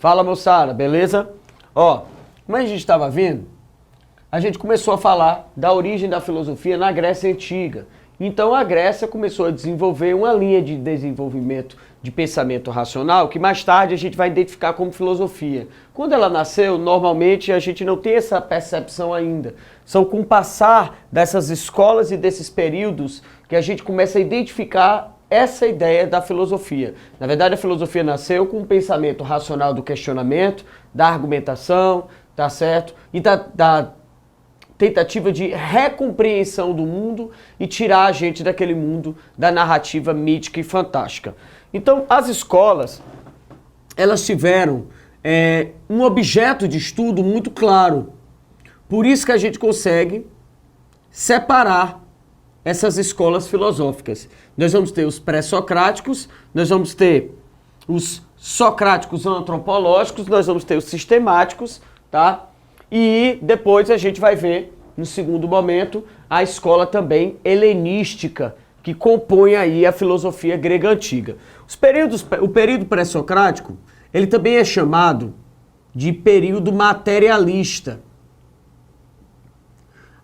Fala, moçada, beleza? Ó, como a gente estava vendo, a gente começou a falar da origem da filosofia na Grécia Antiga. Então a Grécia começou a desenvolver uma linha de desenvolvimento de pensamento racional que mais tarde a gente vai identificar como filosofia. Quando ela nasceu, normalmente a gente não tem essa percepção ainda. São com o passar dessas escolas e desses períodos que a gente começa a identificar essa ideia da filosofia. Na verdade, a filosofia nasceu com o pensamento racional do questionamento, da argumentação, tá certo? E da tentativa de recompreensão do mundo e tirar a gente daquele mundo da narrativa mítica e fantástica. Então, as escolas, elas tiveram um objeto de estudo muito claro. Por isso que a gente consegue separar essas escolas filosóficas. Nós vamos ter os pré-socráticos, nós vamos ter os socráticos antropológicos, nós vamos ter os sistemáticos, tá? E depois a gente vai ver, no segundo momento, a escola também helenística, que compõe aí a filosofia grega antiga. O período pré-socrático, ele também é chamado de período materialista.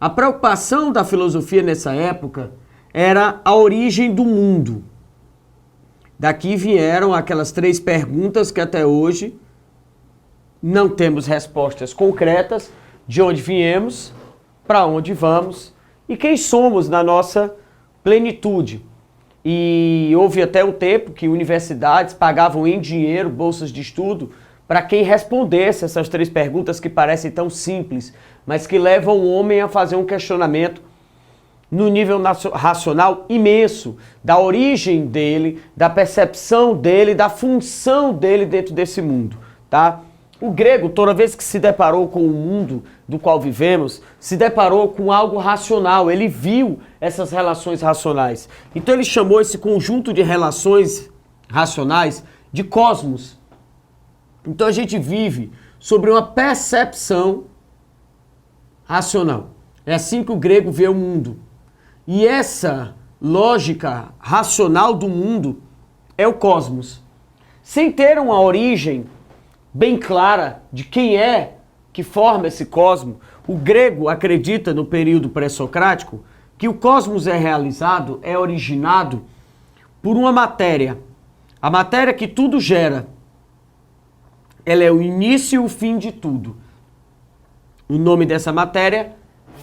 A preocupação da filosofia nessa época era a origem do mundo. Daqui vieram aquelas 3 perguntas que até hoje não temos respostas concretas: de onde viemos, para onde vamos e quem somos na nossa plenitude. E houve até um tempo que universidades pagavam em dinheiro bolsas de estudo para quem respondesse essas 3 perguntas que parecem tão simples, mas que levam o homem a fazer um questionamento no nível racional imenso, da origem dele, da percepção dele, da função dele dentro desse mundo, tá? O grego, toda vez que se deparou com o mundo do qual vivemos, se deparou com algo racional, ele viu essas relações racionais. Então ele chamou esse conjunto de relações racionais de cosmos. Então a gente vive sobre uma percepção racional. É assim que o grego vê o mundo. E essa lógica racional do mundo é o cosmos. Sem ter uma origem bem clara de quem é que forma esse cosmos, o grego acredita no período pré-socrático que o cosmos é realizado, é originado por uma matéria. A matéria que tudo gera. Ela é o início e o fim de tudo. O nome dessa matéria,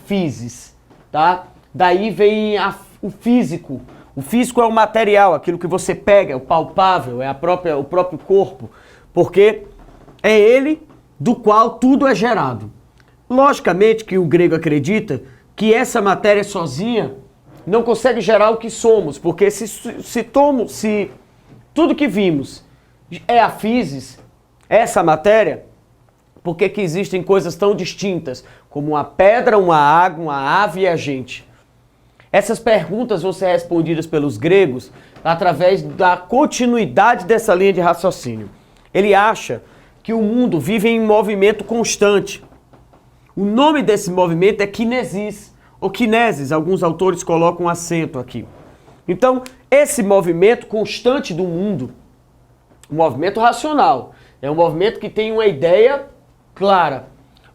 physis, tá? Daí vem o físico. O físico é o material, aquilo que você pega, é o palpável, é o próprio corpo, porque é ele do qual tudo é gerado. Logicamente que o grego acredita que essa matéria sozinha não consegue gerar o que somos, porque se tudo que vimos é a physis, essa matéria, por que existem coisas tão distintas como uma pedra, uma água, uma ave e a gente? Essas perguntas vão ser respondidas pelos gregos através da continuidade dessa linha de raciocínio. Ele acha que o mundo vive em movimento constante. O nome desse movimento é kinesis, ou kinesis, alguns autores colocam um acento aqui. Então, esse movimento constante do mundo, um movimento racional, é um movimento que tem uma ideia clara,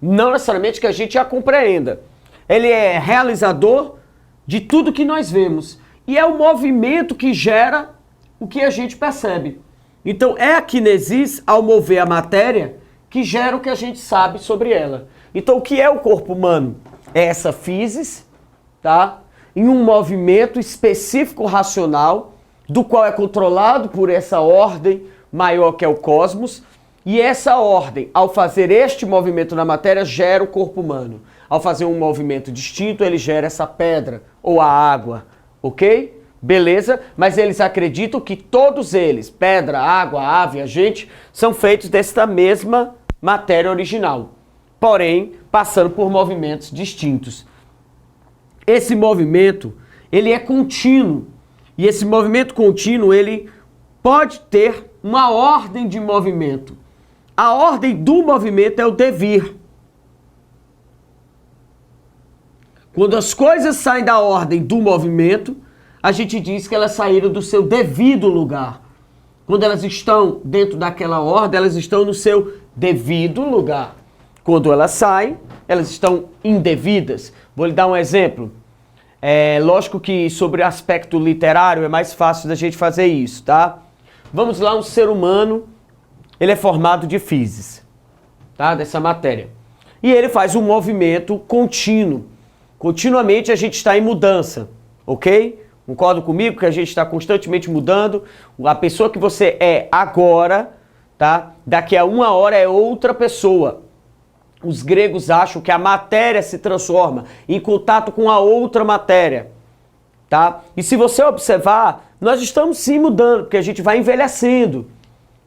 não necessariamente que a gente a compreenda. Ele é realizador de tudo que nós vemos e é o movimento que gera o que a gente percebe. Então é a kinesis, ao mover a matéria, que gera o que a gente sabe sobre ela. Então o que é o corpo humano? É essa physis, tá? Em um movimento específico racional, do qual é controlado por essa ordem maior que é o cosmos, e essa ordem, ao fazer este movimento na matéria, gera o corpo humano. Ao fazer um movimento distinto, ele gera essa pedra ou a água, ok? Beleza? Mas eles acreditam que todos eles, pedra, água, ave, a gente, são feitos desta mesma matéria original, porém, passando por movimentos distintos. Esse movimento, ele é contínuo, e esse movimento contínuo, ele pode ter uma ordem de movimento. A ordem do movimento é o devir. Quando as coisas saem da ordem do movimento, a gente diz que elas saíram do seu devido lugar. Quando elas estão dentro daquela ordem, elas estão no seu devido lugar. Quando elas saem, elas estão indevidas. Vou lhe dar um exemplo. Lógico que sobre o aspecto literário é mais fácil da gente fazer isso, tá? Vamos lá, um ser humano, ele é formado de física, tá? Dessa matéria. E ele faz um movimento contínuo. Continuamente a gente está em mudança, ok? Concorda comigo que a gente está constantemente mudando? A pessoa que você é agora, tá? Daqui a 1 hora é outra pessoa. Os gregos acham que a matéria se transforma em contato com a outra matéria, tá? E se você observar, nós estamos sim mudando, porque a gente vai envelhecendo,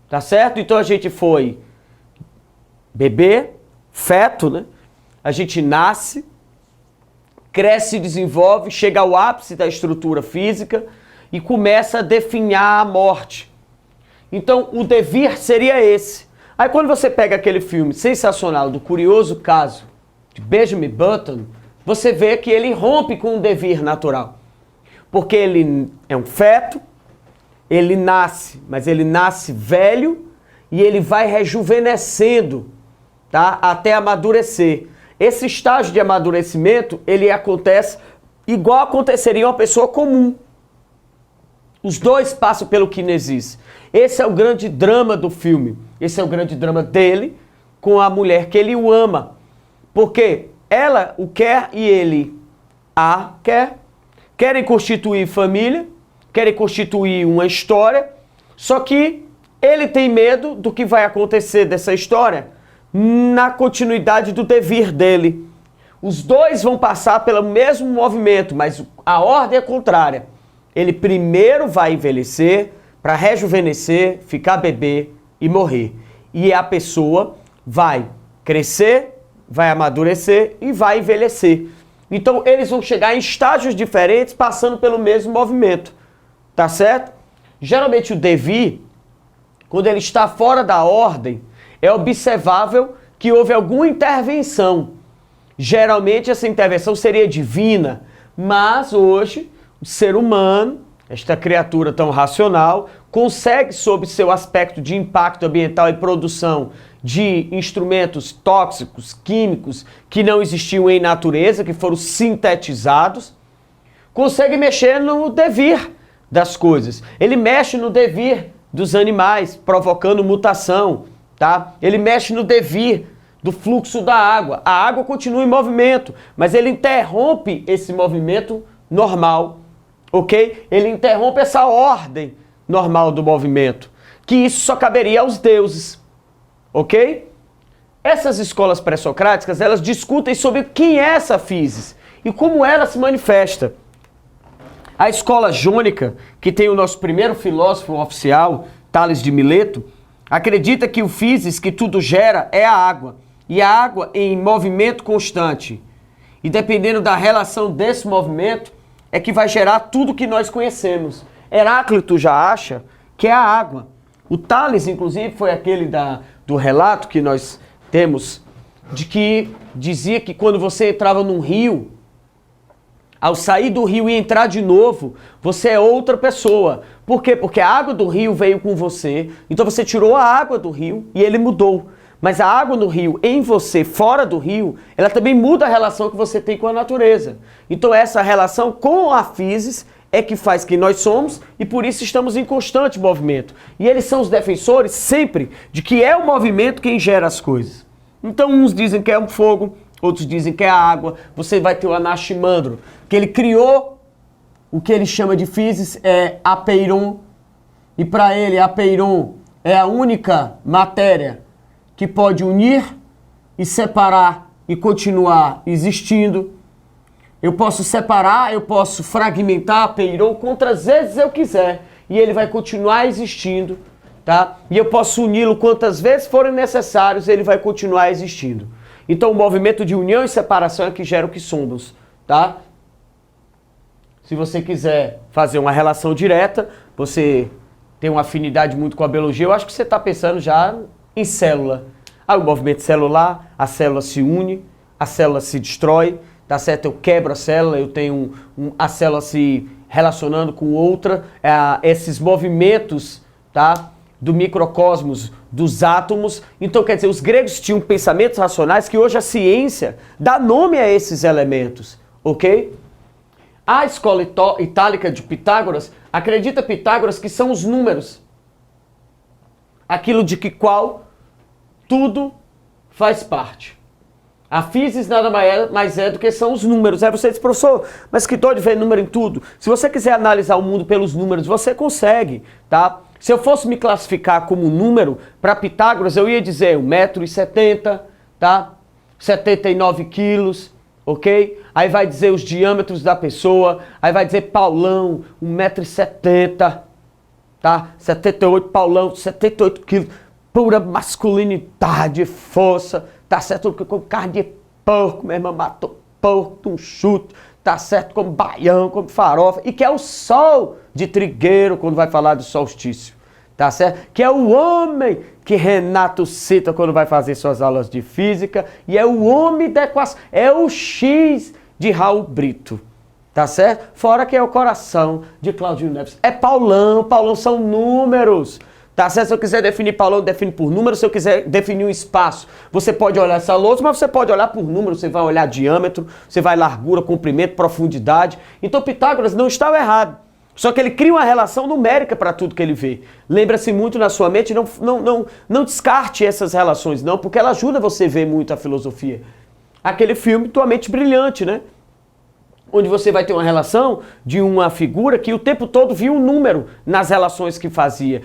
tá certo? Então a gente foi bebê, feto, né? A gente nasce, cresce e desenvolve, chega ao ápice da estrutura física e começa a definhar a morte. Então o devir seria esse. Aí quando você pega aquele filme sensacional do Curioso Caso de Benjamin Button, você vê que ele rompe com o devir natural. Porque ele é um feto, ele nasce, mas ele nasce velho e ele vai rejuvenescendo, tá? Até amadurecer. Esse estágio de amadurecimento, ele acontece igual aconteceria uma pessoa comum. Os dois passam pelo kinesis. Esse é o grande drama do filme. Esse é o grande drama dele com a mulher que ele o ama. Porque ela o quer e ele a quer. Querem constituir família, querem constituir uma história, só que ele tem medo do que vai acontecer dessa história na continuidade do devir dele. Os dois vão passar pelo mesmo movimento, mas a ordem é contrária. Ele primeiro vai envelhecer para rejuvenescer, ficar bebê e morrer. E a pessoa vai crescer, vai amadurecer e vai envelhecer. Então eles vão chegar em estágios diferentes passando pelo mesmo movimento. Tá certo? Geralmente o devir, quando ele está fora da ordem, é observável que houve alguma intervenção. Geralmente essa intervenção seria divina, mas hoje o ser humano, esta criatura tão racional, consegue, sob seu aspecto de impacto ambiental e produção de instrumentos tóxicos, químicos, que não existiam em natureza, que foram sintetizados, consegue mexer no devir das coisas. Ele mexe no devir dos animais, provocando mutação, tá? Ele mexe no devir do fluxo da água. A água continua em movimento, mas ele interrompe esse movimento normal, ok? Ele interrompe essa ordem normal do movimento, que isso só caberia aos deuses, ok? Essas escolas pré-socráticas, elas discutem sobre quem é essa physis e como ela se manifesta. A escola jônica, que tem o nosso primeiro filósofo oficial, Tales de Mileto, acredita que o physis que tudo gera é a água, e a água em movimento constante. E dependendo da relação desse movimento, é que vai gerar tudo que nós conhecemos. Heráclito já acha que é a água. O Tales, inclusive, foi aquele do relato que nós temos, de que dizia que quando você entrava num rio, ao sair do rio e entrar de novo, você é outra pessoa. Por quê? Porque a água do rio veio com você, então você tirou a água do rio e ele mudou. Mas a água no rio, em você, fora do rio, ela também muda a relação que você tem com a natureza. Então essa relação com a physis é que faz quem nós somos e por isso estamos em constante movimento. E eles são os defensores sempre de que é o movimento quem gera as coisas. Então uns dizem que é o fogo, outros dizem que é a água. Você vai ter o Anaximandro, que ele criou o que ele chama de physis, é apeiron. E para ele, apeiron é a única matéria que pode unir e separar e continuar existindo. Eu posso separar, eu posso fragmentar apeiron quantas vezes eu quiser e ele vai continuar existindo, tá? E eu posso uni-lo quantas vezes forem necessários, ele vai continuar existindo. Então o movimento de união e separação é que gera o que somos, tá? Se você quiser fazer uma relação direta, você tem uma afinidade muito com a biologia, eu acho que você está pensando já em célula. Aí o movimento celular, a célula se une, a célula se destrói, tá certo? Eu quebro a célula, eu tenho a célula se relacionando com outra, esses movimentos, tá? do microcosmos dos átomos. Então, quer dizer, os gregos tinham pensamentos racionais que hoje a ciência dá nome a esses elementos, ok? A escola itálica de Pitágoras acredita Pitágoras que são os números, aquilo de que qual tudo faz parte. A física nada mais é do que são os números. Aí você diz, professor, mas que dó de ver número em tudo. Se você quiser analisar o mundo pelos números, você consegue, tá? Se eu fosse me classificar como número, para Pitágoras eu ia dizer 1,70 m, tá? 79 quilos, ok? Aí vai dizer os diâmetros da pessoa, aí vai dizer Paulão, 1,70 m, tá? 78, Paulão, 78 quilos, pura masculinidade, força, tá certo? Como carne de porco, meu irmão, matou porco, um chute, tá certo? Como baião, como farofa, e que é o sol de Trigueiro, quando vai falar do solstício, tá certo? Que é o homem que Renato cita quando vai fazer suas aulas de física, e é o homem da equação, é o X de Raul Brito, tá certo? Fora que é o coração de Claudinho Neves. É Paulão, Paulão são números. Tá certo? Se eu quiser definir Paulão, define por número. Se eu quiser definir um espaço, você pode olhar essa lousa, mas você pode olhar por número. Você vai olhar diâmetro, você vai largura, comprimento, profundidade. Então Pitágoras não estava errado. Só que ele cria uma relação numérica para tudo que ele vê. Lembra-se muito na sua mente, não descarte essas relações não, porque ela ajuda você a ver muito a filosofia. Aquele filme Tua Mente Brilhante, né? Onde você vai ter uma relação de uma figura que o tempo todo via um número nas relações que fazia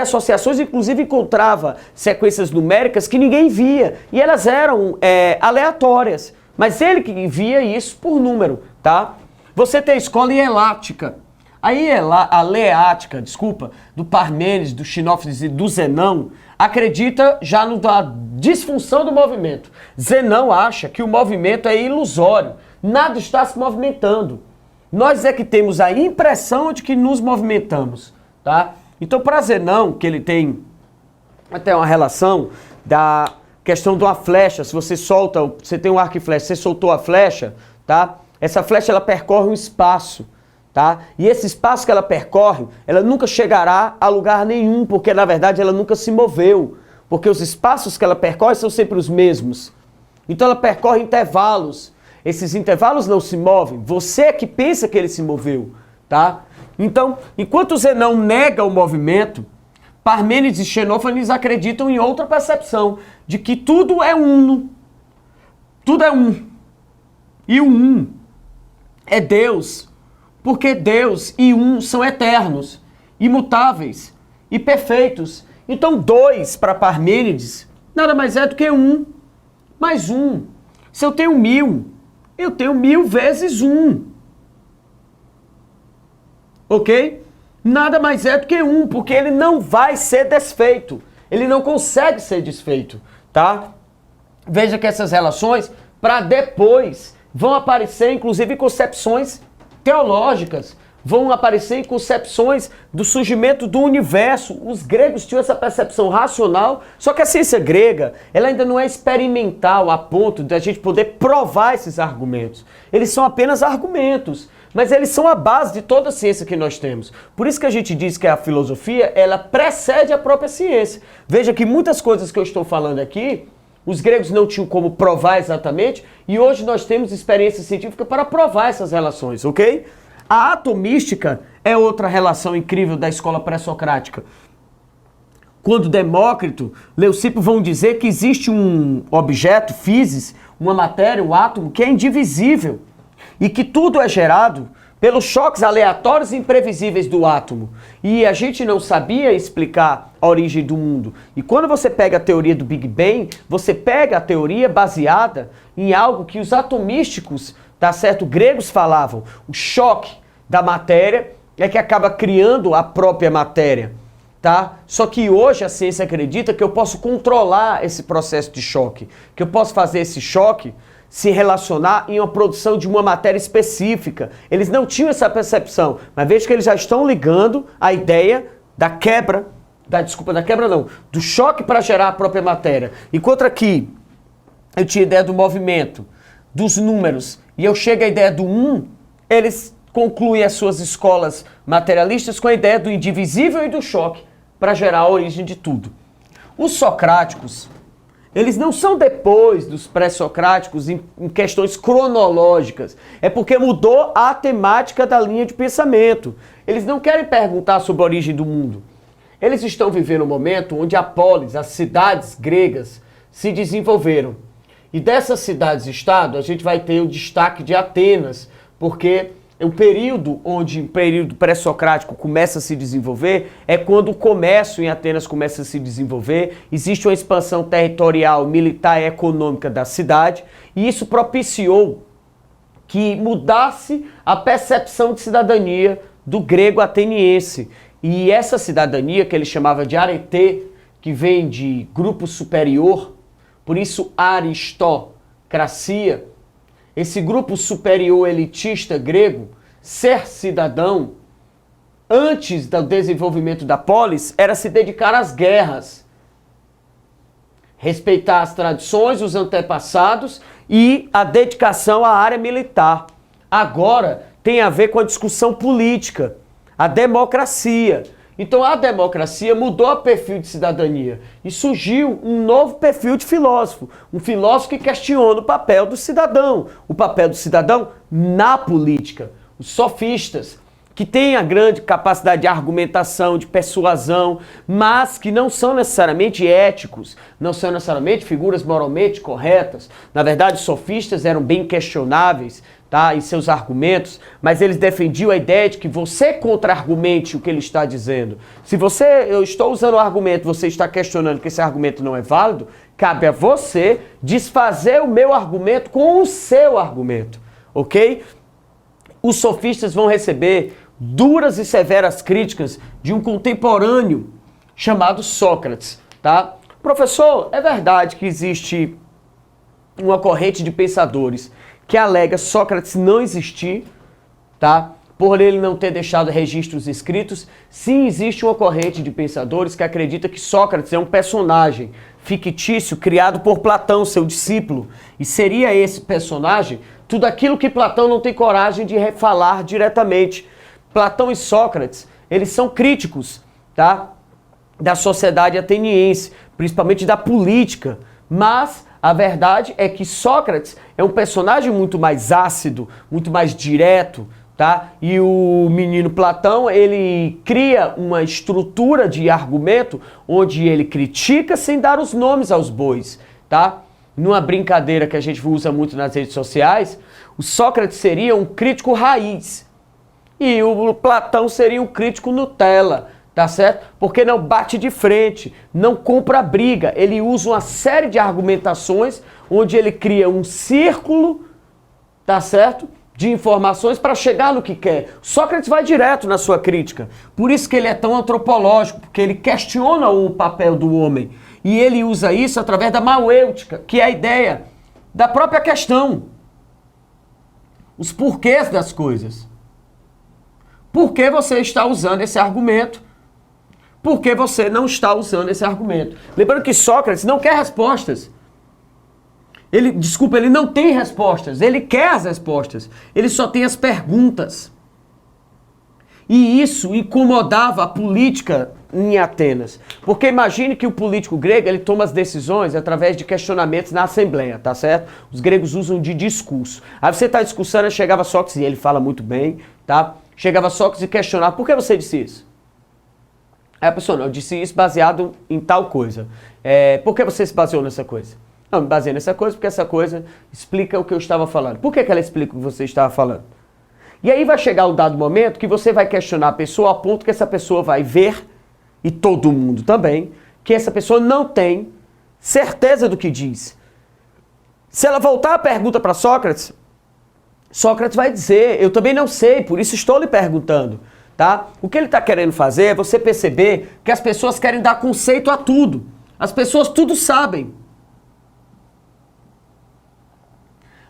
associações, inclusive encontrava sequências numéricas que ninguém via, e elas eram aleatórias, mas ele que via isso por número, tá? Você tem a escola hielática, a heleática, do Parmênides, do Xenófanes e do Zenão, acredita já na disfunção do movimento. Zenão acha que o movimento é ilusório, nada está se movimentando. Nós é que temos a impressão de que nos movimentamos, tá? Então, para Zenão, que ele tem até uma relação da questão de uma flecha, se você solta, você tem um arco e flecha, você soltou a flecha, tá? Essa flecha, ela percorre um espaço, tá? E esse espaço que ela percorre, ela nunca chegará a lugar nenhum, porque, na verdade, ela nunca se moveu, porque os espaços que ela percorre são sempre os mesmos. Então, ela percorre intervalos. Esses intervalos não se movem, você é que pensa que ele se moveu, tá? Então, enquanto Zenão nega o movimento, Parmênides e Xenófanes acreditam em outra percepção, de que tudo é uno, tudo é um, e o um é Deus, porque Deus e um são eternos, imutáveis e perfeitos. Então, 2 para Parmênides nada mais é do que 1 mais 1. Se eu tenho 1000, eu tenho 1000 vezes 1. Ok? Nada mais é do que 1, porque ele não vai ser desfeito. Ele não consegue ser desfeito, tá? Veja que essas relações, para depois, vão aparecer, inclusive, concepções teológicas. Vão aparecer em concepções do surgimento do universo. Os gregos tinham essa percepção racional, só que a ciência grega, ela ainda não é experimental a ponto de a gente poder provar esses argumentos. Eles são apenas argumentos, mas eles são a base de toda a ciência que nós temos. Por isso que a gente diz que a filosofia, ela precede a própria ciência. Veja que muitas coisas que eu estou falando aqui, os gregos não tinham como provar exatamente, e hoje nós temos experiência científica para provar essas relações, ok? A atomística é outra relação incrível da escola pré-socrática. Quando Demócrito, Leucipo vão dizer que existe um objeto, physis, uma matéria, um átomo, que é indivisível e que tudo é gerado pelos choques aleatórios e imprevisíveis do átomo. E a gente não sabia explicar a origem do mundo. E quando você pega a teoria do Big Bang, você pega a teoria baseada em algo que os atomísticos, tá certo, gregos falavam. O choque da matéria é que acaba criando a própria matéria, tá? Só que hoje a ciência acredita que eu posso controlar esse processo de choque, que eu posso fazer esse choque se relacionar em uma produção de uma matéria específica. Eles não tinham essa percepção, mas veja que eles já estão ligando a ideia da quebra, do choque para gerar a própria matéria. Enquanto aqui eu tinha a ideia do movimento, dos números, e eu chego à ideia do eles concluem as suas escolas materialistas com a ideia do indivisível e do choque para gerar a origem de tudo. Os socráticos, eles não são depois dos pré-socráticos em questões cronológicas. É porque mudou a temática da linha de pensamento. Eles não querem perguntar sobre a origem do mundo. Eles estão vivendo um momento onde a polis, as cidades gregas, se desenvolveram. E dessas cidades-estado, a gente vai ter o destaque de Atenas, porque o período onde o período pré-socrático começa a se desenvolver é quando o comércio em Atenas começa a se desenvolver, existe uma expansão territorial, militar e econômica da cidade, e isso propiciou que mudasse a percepção de cidadania do grego ateniense. E essa cidadania, que ele chamava de arete, que vem de grupo superior, por isso aristocracia, esse grupo superior elitista grego, ser cidadão, antes do desenvolvimento da polis, era se dedicar às guerras, respeitar as tradições, os antepassados e a dedicação à área militar. Agora tem a ver com a discussão política, a democracia. Então a democracia mudou o perfil de cidadania e surgiu um novo perfil de filósofo, um filósofo que questiona o papel do cidadão na política. Os sofistas, que têm a grande capacidade de argumentação, de persuasão, mas que não são necessariamente éticos, não são necessariamente figuras moralmente corretas. Na verdade, os sofistas eram bem questionáveis, tá, em seus argumentos, mas eles defendiam a ideia de que você contra-argumente o que ele está dizendo. Se eu estou usando o argumento, você está questionando que esse argumento não é válido, cabe a você desfazer o meu argumento com o seu argumento, ok? Os sofistas vão receber duras e severas críticas de um contemporâneo chamado Sócrates, tá? Professor, é verdade que existe uma corrente de pensadores que alega Sócrates não existir, tá? Por ele não ter deixado registros escritos. Sim, existe uma corrente de pensadores que acredita que Sócrates é um personagem fictício criado por Platão, seu discípulo. E seria esse personagem tudo aquilo que Platão não tem coragem de falar diretamente. Platão e Sócrates, eles são críticos, tá, da sociedade ateniense, principalmente da política, mas a verdade é que Sócrates é um personagem muito mais ácido, muito mais direto, tá? E o menino Platão, ele cria uma estrutura de argumento onde ele critica sem dar os nomes aos bois, tá? Numa brincadeira que a gente usa muito nas redes sociais, o Sócrates seria um crítico raiz e o Platão seria um crítico Nutella, tá certo? Porque não bate de frente, não compra briga, ele usa uma série de argumentações onde ele cria um círculo, tá certo? De informações para chegar no que quer. Sócrates vai direto na sua crítica, por isso que ele é tão antropológico, porque ele questiona o papel do homem e ele usa isso através da mauêutica, que é a ideia da própria questão, os porquês das coisas. Por que você está usando esse argumento? Por que você não está usando esse argumento? Lembrando que Sócrates não quer respostas. Ele não tem respostas. Ele quer as respostas. Ele só tem as perguntas. E isso incomodava a política em Atenas. Porque imagine que o político grego, ele toma as decisões através de questionamentos na assembleia, tá certo? Os gregos usam de discurso. Aí você está discursando, chegava Sócrates, e ele fala muito bem, tá? Chegava Sócrates e questionava, por que você disse isso? Aí a pessoa, não, eu disse isso baseado em tal coisa. Por que você se baseou nessa coisa? Não, me baseei nessa coisa porque essa coisa explica o que eu estava falando. Por que ela explica o que você estava falando? E aí vai chegar um dado momento que você vai questionar a pessoa a ponto que essa pessoa vai ver, e todo mundo também, que essa pessoa não tem certeza do que diz. Se ela voltar a pergunta para Sócrates, Sócrates vai dizer, eu também não sei, por isso estou lhe perguntando. Tá? O que ele está querendo fazer é você perceber que as pessoas querem dar conceito a tudo. As pessoas tudo sabem.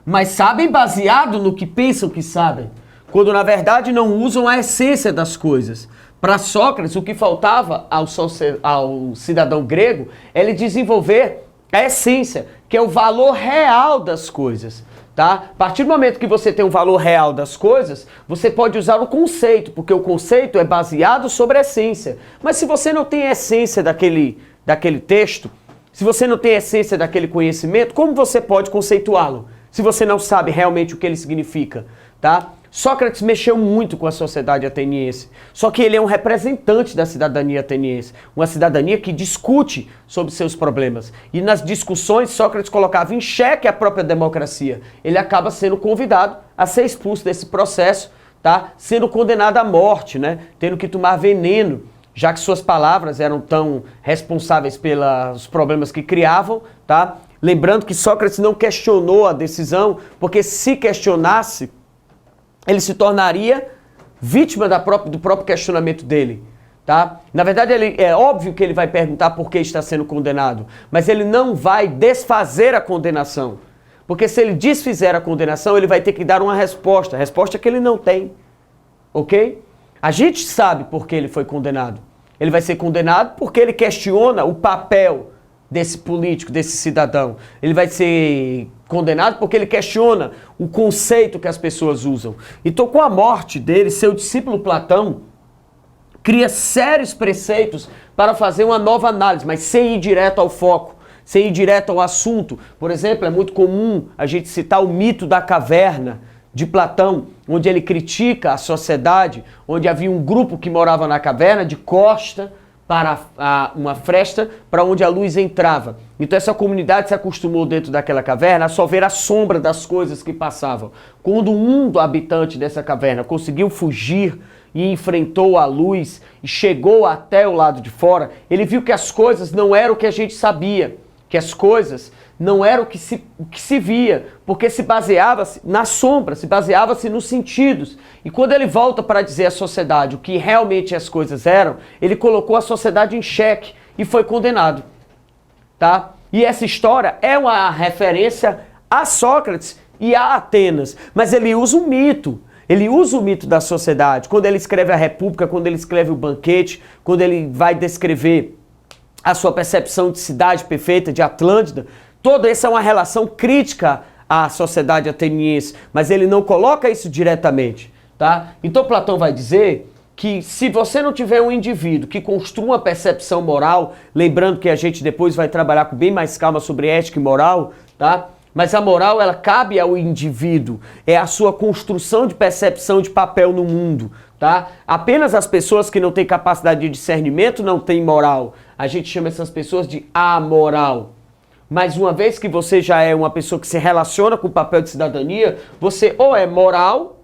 Mas sabem baseado no que pensam que sabem. Quando na verdade não usam a essência das coisas. Para Sócrates, o que faltava ao cidadão grego é ele desenvolver a essência, que é o valor real das coisas. Tá? A partir do momento que você tem um valor real das coisas, você pode usar o conceito, porque o conceito é baseado sobre a essência. Mas se você não tem a essência daquele texto, se você não tem a essência daquele conhecimento, como você pode conceituá-lo? Se você não sabe realmente o que ele significa, tá? Sócrates mexeu muito com a sociedade ateniense, só que ele é um representante da cidadania ateniense, uma cidadania que discute sobre seus problemas. E nas discussões, Sócrates colocava em xeque a própria democracia. Ele acaba sendo convidado a ser expulso desse processo, tá? Sendo condenado à morte, né? Tendo que tomar veneno, já que suas palavras eram tão responsáveis pelos problemas que criavam, tá? Lembrando que Sócrates não questionou a decisão, porque se questionasse, ele se tornaria vítima do próprio questionamento dele, tá? Na verdade, é óbvio que ele vai perguntar por que está sendo condenado, mas ele não vai desfazer a condenação, porque se ele desfizer a condenação, ele vai ter que dar uma resposta, a resposta que ele não tem, ok? A gente sabe por que ele foi condenado. Ele vai ser condenado porque ele questiona o papel desse político, desse cidadão. Ele vai ser condenado porque ele questiona o conceito que as pessoas usam. Então, com a morte dele, seu discípulo Platão cria sérios preceitos para fazer uma nova análise, mas sem ir direto ao foco, sem ir direto ao assunto. Por exemplo, é muito comum a gente citar o mito da caverna de Platão, onde ele critica a sociedade, onde havia um grupo que morava na caverna de costa para uma fresta para onde a luz entrava. Então essa comunidade se acostumou dentro daquela caverna a só ver a sombra das coisas que passavam. Quando um do habitante dessa caverna conseguiu fugir e enfrentou a luz e chegou até o lado de fora, ele viu que as coisas não eram o que a gente sabia, que as coisas não eram o que se via, porque se baseava-se na sombra, se baseava-se nos sentidos. E quando ele volta para dizer à sociedade o que realmente as coisas eram, ele colocou a sociedade em xeque e foi condenado, tá? E essa história é uma referência a Sócrates e a Atenas, mas ele usa um mito. Ele usa o mito da sociedade. Quando ele escreve a República, quando ele escreve o Banquete, quando ele vai descrever a sua percepção de cidade perfeita, de Atlântida, toda essa é uma relação crítica à sociedade ateniense, mas ele não coloca isso diretamente, tá? Então Platão vai dizer que se você não tiver um indivíduo que construa uma percepção moral, lembrando que a gente depois vai trabalhar com bem mais calma sobre ética e moral, tá? Mas a moral, ela cabe ao indivíduo, é a sua construção de percepção de papel no mundo, tá? Apenas as pessoas que não têm capacidade de discernimento não têm moral. A gente chama essas pessoas de amoral. Mas uma vez que você já é uma pessoa que se relaciona com o papel de cidadania, você ou é moral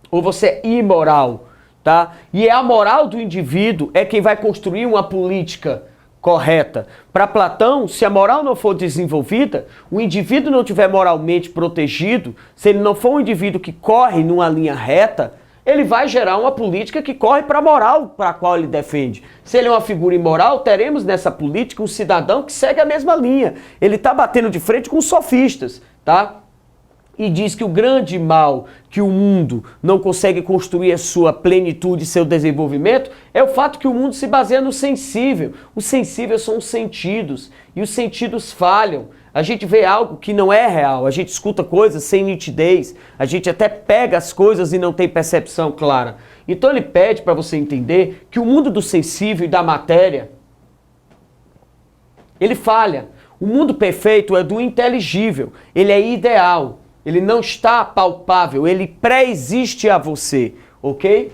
ou você é imoral, tá? E a moral do indivíduo é quem vai construir uma política correta. Para Platão, se a moral não for desenvolvida, o indivíduo não tiver moralmente protegido, se ele não for um indivíduo que corre numa linha reta, ele vai gerar uma política que corre para a moral para a qual ele defende. Se ele é uma figura imoral, teremos nessa política um cidadão que segue a mesma linha. Ele está batendo de frente com os sofistas, tá? E diz que o grande mal que o mundo não consegue construir a sua plenitude, seu desenvolvimento, é o fato que o mundo se baseia no sensível. Os sensíveis são os sentidos, e os sentidos falham. A gente vê algo que não é real, a gente escuta coisas sem nitidez, a gente até pega as coisas e não tem percepção clara. Então ele pede para você entender que o mundo do sensível e da matéria, ele falha. O mundo perfeito é do inteligível, ele é ideal. Ele não está palpável, ele pré-existe a você, ok?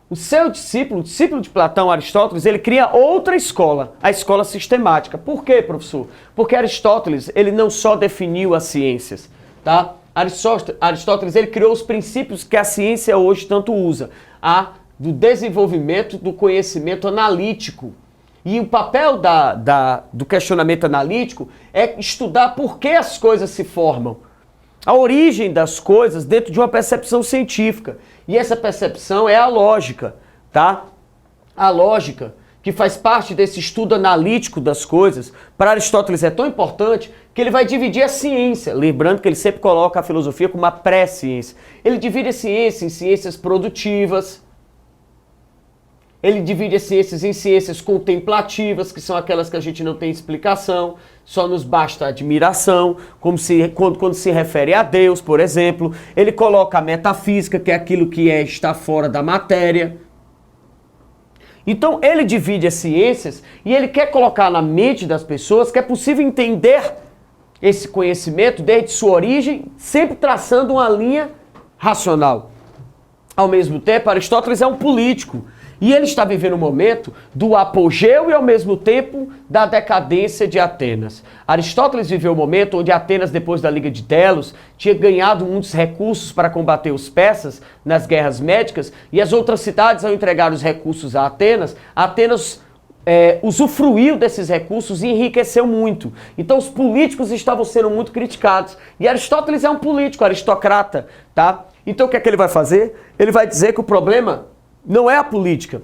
O seu discípulo, o discípulo de Platão, Aristóteles, ele cria outra escola, a escola sistemática. Por quê, professor? Porque Aristóteles, ele não só definiu as ciências, tá? Aristóteles, ele criou os princípios que a ciência hoje tanto usa, do desenvolvimento do conhecimento analítico. E o papel do questionamento analítico é estudar por que as coisas se formam. A origem das coisas dentro de uma percepção científica. E essa percepção é a lógica, tá? A lógica, que faz parte desse estudo analítico das coisas, para Aristóteles é tão importante que ele vai dividir a ciência. Lembrando que ele sempre coloca a filosofia como uma pré-ciência. Ele divide a ciência em ciências produtivas Ele divide as ciências em ciências contemplativas, que são aquelas que a gente não tem explicação, só nos basta admiração, quando se refere a Deus, por exemplo. Ele coloca a metafísica, que é aquilo que está fora da matéria. Então ele divide as ciências e ele quer colocar na mente das pessoas que é possível entender esse conhecimento desde sua origem, sempre traçando uma linha racional. Ao mesmo tempo, Aristóteles é um político. E ele está vivendo um momento do apogeu e, ao mesmo tempo, da decadência de Atenas. Aristóteles viveu um momento onde Atenas, depois da Liga de Delos, tinha ganhado muitos recursos para combater os persas nas guerras médicas, e as outras cidades, ao entregar os recursos a Atenas, usufruiu desses recursos e enriqueceu muito. Então os políticos estavam sendo muito criticados. E Aristóteles é um político, aristocrata, tá? Então o que é que ele vai fazer? Ele vai dizer que o problema não é a política.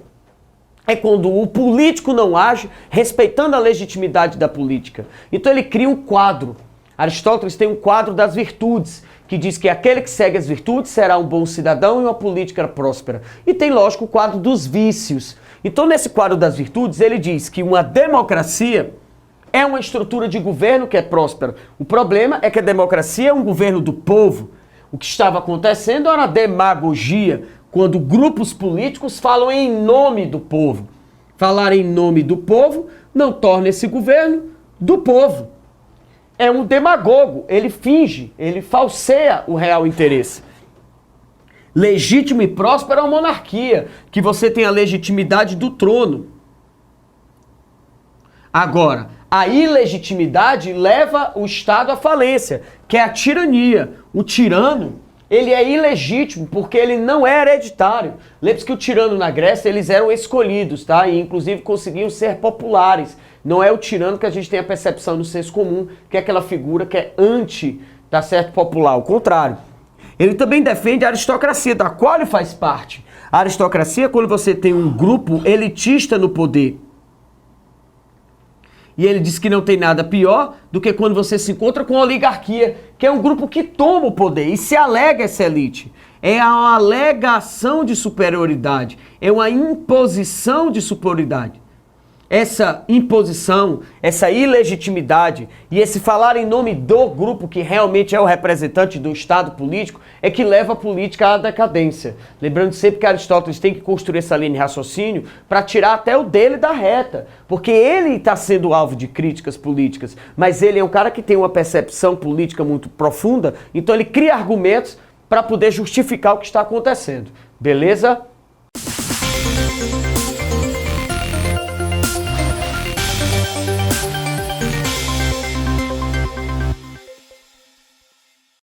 É quando o político não age respeitando a legitimidade da política. Então ele cria um quadro. Aristóteles tem um quadro das virtudes, que diz que aquele que segue as virtudes será um bom cidadão e uma política próspera. E tem, lógico, o quadro dos vícios. Então nesse quadro das virtudes ele diz que uma democracia é uma estrutura de governo que é próspera. O problema é que a democracia é um governo do povo. O que estava acontecendo era a demagogia, quando grupos políticos falam em nome do povo. Falar em nome do povo não torna esse governo do povo. É um demagogo, ele finge, ele falseia o real interesse. Legítimo e próspero é uma monarquia, que você tem a legitimidade do trono. Agora, a ilegitimidade leva o Estado à falência, que é a tirania. O tirano, ele é ilegítimo porque ele não é hereditário. Lembre-se que o tirano na Grécia, eles eram escolhidos, tá? E inclusive conseguiam ser populares. Não é o tirano que a gente tem a percepção no senso comum, que é aquela figura que é anti, tá certo, popular. Ao contrário. Ele também defende a aristocracia, da qual ele faz parte. A aristocracia é quando você tem um grupo elitista no poder. E ele diz que não tem nada pior do que quando você se encontra com a oligarquia, que é um grupo que toma o poder e se alega essa elite. É uma alegação de superioridade, é uma imposição de superioridade. Essa imposição, essa ilegitimidade e esse falar em nome do grupo que realmente é o representante do Estado político é que leva a política à decadência. Lembrando sempre que Aristóteles tem que construir essa linha de raciocínio para tirar até o dele da reta, porque ele está sendo alvo de críticas políticas, mas ele é um cara que tem uma percepção política muito profunda, então ele cria argumentos para poder justificar o que está acontecendo. Beleza?